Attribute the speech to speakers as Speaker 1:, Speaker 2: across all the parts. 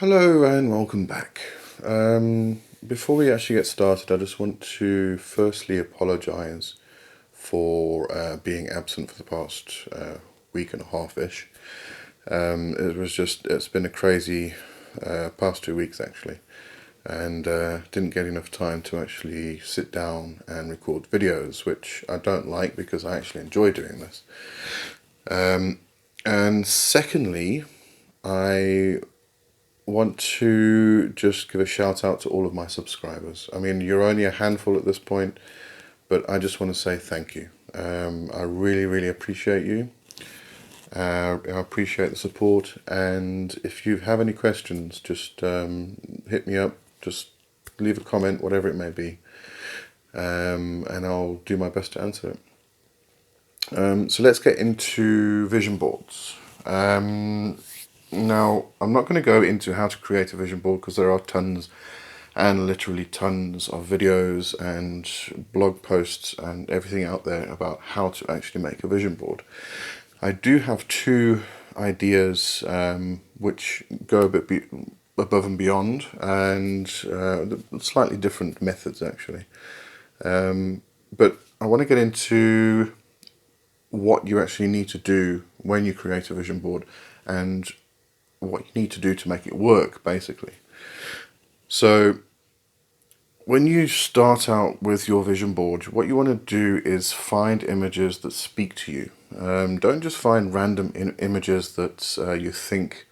Speaker 1: Hello and welcome back. Before we actually get started, I just want to firstly apologize for being absent for the past week and a half-ish. It's been a crazy past 2 weeks actually, and didn't get enough time to actually sit down and record videos, which I don't like because I actually enjoy doing this. And secondly, I want to just give a shout out to all of my subscribers. I mean, you're only a handful at this point, but I just want to say thank you. I really, really appreciate you. I appreciate the support, and if you have any questions, just hit me up. Just leave a comment, whatever it may be, and I'll do my best to answer it. So let's get into vision boards. Now, I'm not going to go into how to create a vision board because there are tons and literally tons of videos and blog posts and everything out there about how to actually make a vision board. I do have two ideas which go a bit above and beyond, and slightly different methods actually. But I want to get into what you actually need to do when you create a vision board and what you need to do to make it work, basically. So when you start out with your vision board, what you want to do is find images that speak to you. Don't just find random images that you think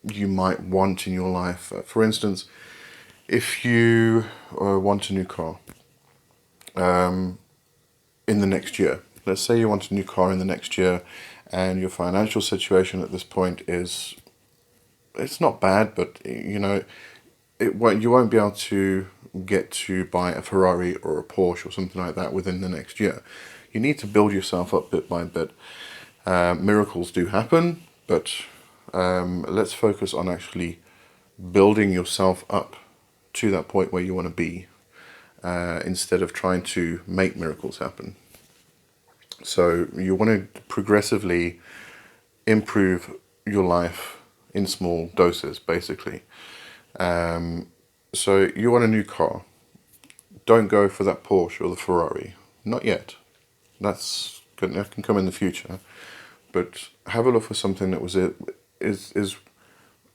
Speaker 1: you might want in your life. For instance, if you want a new car in the next year, let's say you want a new car in the next year, and your financial situation at this point is, it's not bad, but you won't be able to get to buy a Ferrari or a Porsche or something like that within the next year. You need to build yourself up bit by bit. Miracles do happen, but let's focus on actually building yourself up to that point where you want to be, instead of trying to make miracles happen. So you want to progressively improve your life in small doses, basically. So you want a new car. Don't go for that Porsche or the Ferrari. Not yet. That can come in the future. But have a look for something that is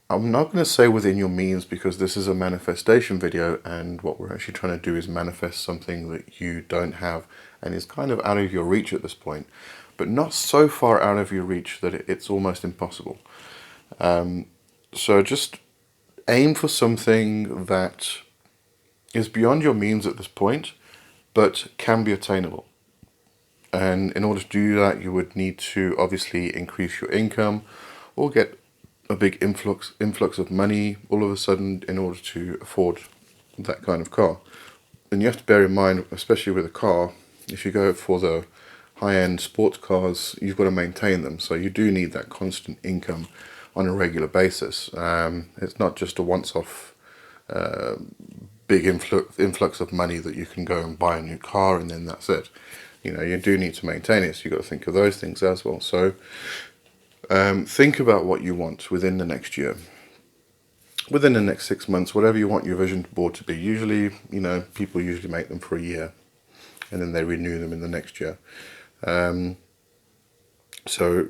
Speaker 1: I'm not going to say within your means, because this is a manifestation video, and what we're actually trying to do is manifest something that you don't have and is kind of out of your reach at this point, but not so far out of your reach that it's almost impossible. So just aim for something that is beyond your means at this point, but can be attainable. And in order to do that, you would need to obviously increase your income or get a big influx of money all of a sudden in order to afford that kind of car. And you have to bear in mind, especially with a car, if you go for the high-end sports cars, you've got to maintain them. So you do need that constant income on a regular basis. It's not just a once-off big influx of money that you can go and buy a new car and then that's it. You do need to maintain it, so you've got to think of those things as well. So think about what you want within the next year, within the next 6 months, whatever you want your vision board to be. Usually, people usually make them for a year and then they renew them in the next year. So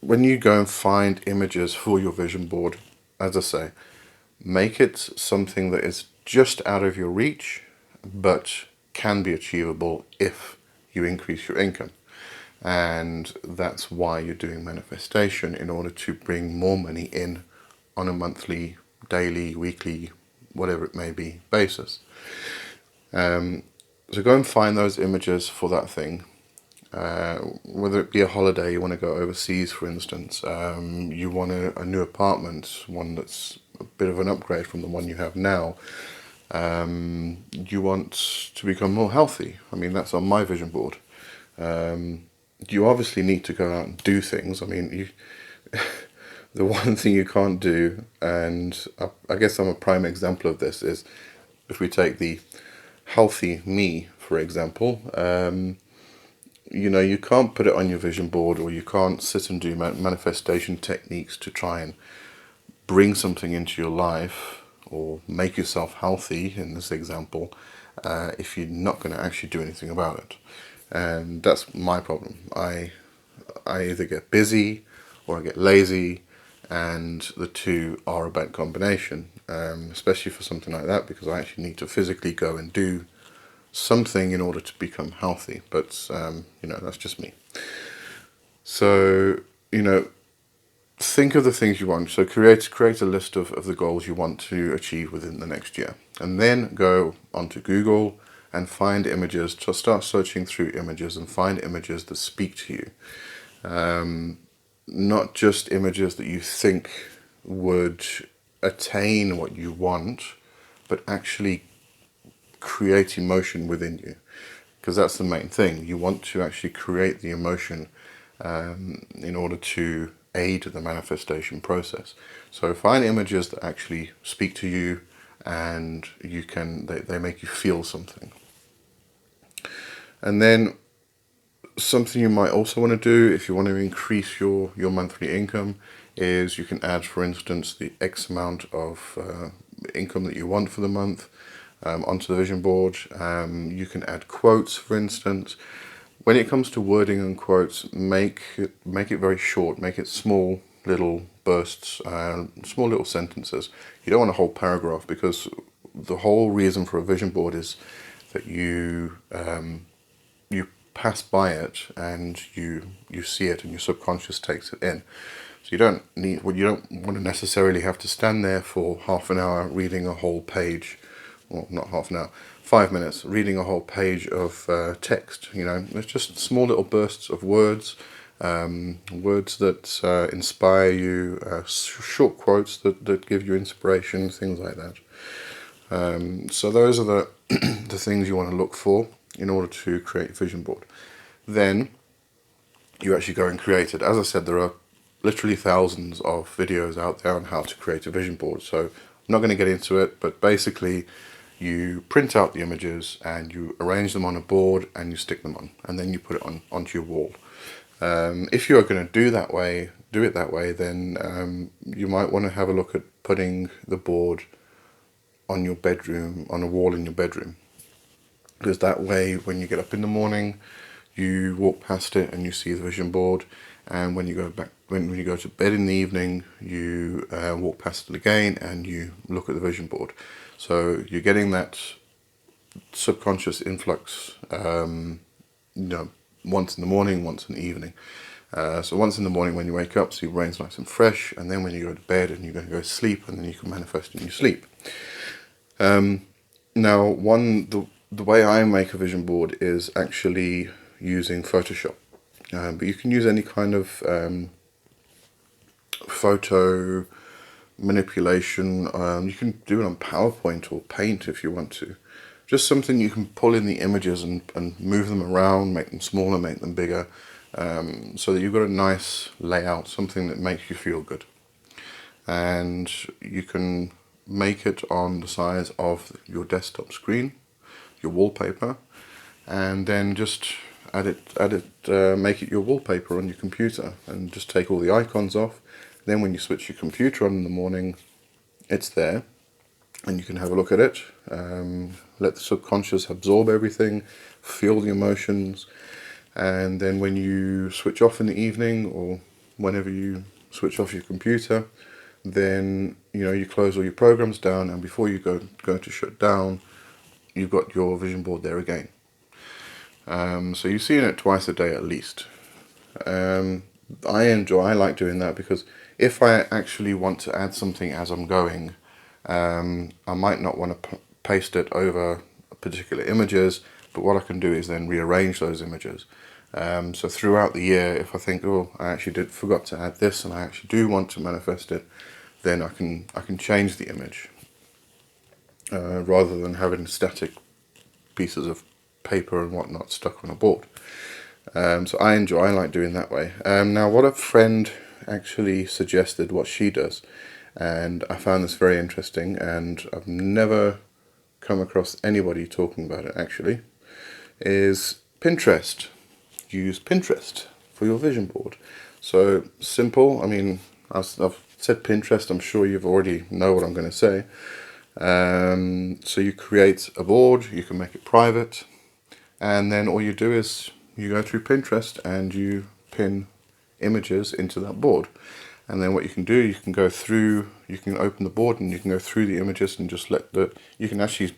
Speaker 1: when you go and find images for your vision board, as I say, make it something that is just out of your reach, but can be achievable if you increase your income. And that's why you're doing manifestation, in order to bring more money in on a monthly, daily, weekly, whatever it may be, basis. So go and find those images for that thing. Whether it be a holiday, you want to go overseas, for instance, you want a new apartment, one that's a bit of an upgrade from the one you have now. You want to become more healthy. I mean, that's on my vision board. You obviously need to go out and do things. I mean, the one thing you can't do, and I guess I'm a prime example of this, is if we take the healthy me, for example. You can't put it on your vision board, or you can't sit and do manifestation techniques to try and bring something into your life or make yourself healthy in this example if you're not going to actually do anything about it. And that's my problem. I either get busy or I get lazy, and the two are a bad combination, especially for something like that, because I actually need to physically go and do something in order to become healthy. But that's just me. So think of the things you want. So create a list of the goals you want to achieve within the next year, and then go onto Google and find images. To start searching through images and find images that speak to you. Not just images that you think would attain what you want, but actually create emotion within you, because that's the main thing. You want to actually create the emotion in order to aid the manifestation process. So find images that actually speak to you, and they make you feel something. And then something you might also want to do if you want to increase your monthly income is you can add, for instance, the X amount of income that you want for the month onto the vision board. You can add quotes, for instance. When it comes to wording and quotes, make it very short. Make it small little bursts, small little sentences. You don't want a whole paragraph, because the whole reason for a vision board is that you pass by it and you see it and your subconscious takes it in. So you don't want to necessarily have to stand there for half an hour reading a whole page, well, not half an hour, 5 minutes reading a whole page of text. It's just small little bursts of words, words that inspire you, short quotes that give you inspiration, things like that. So those are the the things you want to look for in order to create a vision board. Then you actually go and create it. As I said, there are literally thousands of videos out there on how to create a vision board, so I'm not going to get into it, but basically you print out the images and you arrange them on a board and you stick them on, and then you put it onto your wall. If you are going to do it that way, then you might want to have a look at putting the board on your bedroom, on a wall in your bedroom, because that way when you get up in the morning you walk past it and you see the vision board, and when you go to bed in the evening you walk past it again and you look at the vision board. So you're getting that subconscious influx, once in the morning, once in the evening. So once in the morning when you wake up, so your brain's nice and fresh, and then when you go to bed and you're going to go to sleep, and then you can manifest in your sleep. Now, the way I make a vision board is actually using Photoshop, but you can use any kind of photo manipulation. You can do it on PowerPoint or Paint if you want to. Just something you can pull in the images and move them around, make them smaller, make them bigger, so that you've got a nice layout, something that makes you feel good. And you can make it on the size of your desktop screen, your wallpaper, and then just make it your wallpaper on your computer, and just take all the icons off. Then when you switch your computer on in the morning, it's there and you can have a look at it, let the subconscious absorb everything, feel the emotions, and then when you switch off in the evening, or whenever you switch off your computer, then you close all your programs down, and before you go to shut down, you've got your vision board there again. So you're seeing it twice a day at least. I like doing that, because if I actually want to add something as I'm going, I might not want to paste it over particular images, but what I can do is then rearrange those images. So throughout the year, if I think, oh, I actually forgot to add this, and I actually do want to manifest it, then I can change the image, rather than having static pieces of paper and whatnot stuck on a board. So I like doing that way. Now, what a friend actually suggested, what she does, and I found this very interesting, and I've never come across anybody talking about it actually, is Pinterest. Use Pinterest for your vision board. So simple. I mean, I've said Pinterest, I'm sure you've already know what I'm going to say. So you create a board, you can make it private, and then all you do is you go through Pinterest and you pin images into that board. And then what you can do, you can go through, you can open the board and you can go through the images and just let you can actually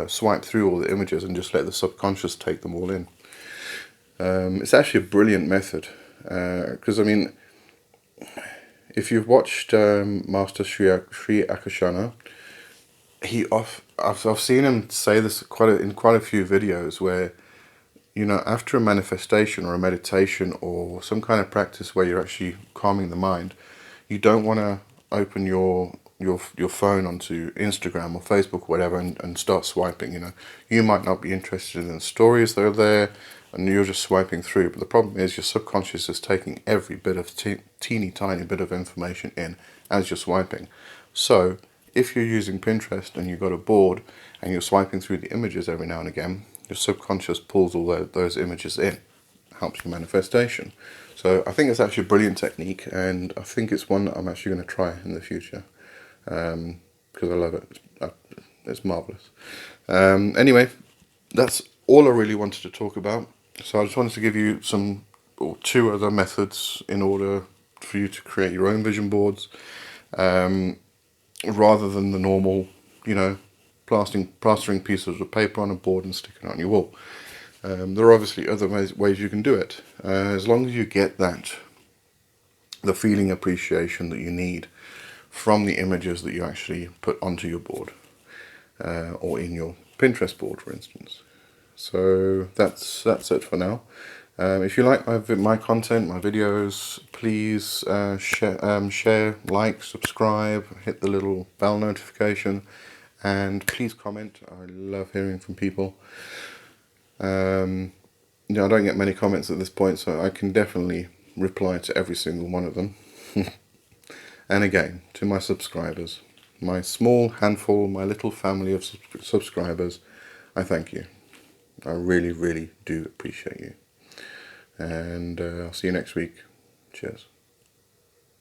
Speaker 1: swipe through all the images and just let the subconscious take them all in. It's actually a brilliant method, because I mean, if you've watched Master Sri Akashana, I've seen him say this in quite a few videos where, you know, after a manifestation or a meditation or some kind of practice where you're actually calming the mind, you don't want to open your phone onto Instagram or Facebook or whatever and start swiping. You know, you might not be interested in the stories that are there and you're just swiping through, but the problem is your subconscious is taking every bit of teeny tiny bit of information in as you're swiping. So if you're using Pinterest and you've got a board and you're swiping through the images every now and again, your subconscious pulls all those images in, helps your manifestation. So I think it's actually a brilliant technique, and I think it's one that I'm actually going to try in the future, because I love it. It's marvellous. Anyway, that's all I really wanted to talk about. So I just wanted to give you two other methods in order for you to create your own vision boards, rather than the normal, you know, plastering pieces of paper on a board and sticking it on your wall. There are obviously other ways you can do it, as long as you get the feeling appreciation that you need from the images that you actually put onto your board, or in your Pinterest board, for instance. So that's it for now. If you like my content, my videos, please share, like, subscribe, hit the little bell notification, and please comment. I love hearing from people. I don't get many comments at this point, so I can definitely reply to every single one of them. And again, to my subscribers, my small handful, my little family of subscribers, I thank you. I really, really do appreciate you. And I'll see you next week. Cheers.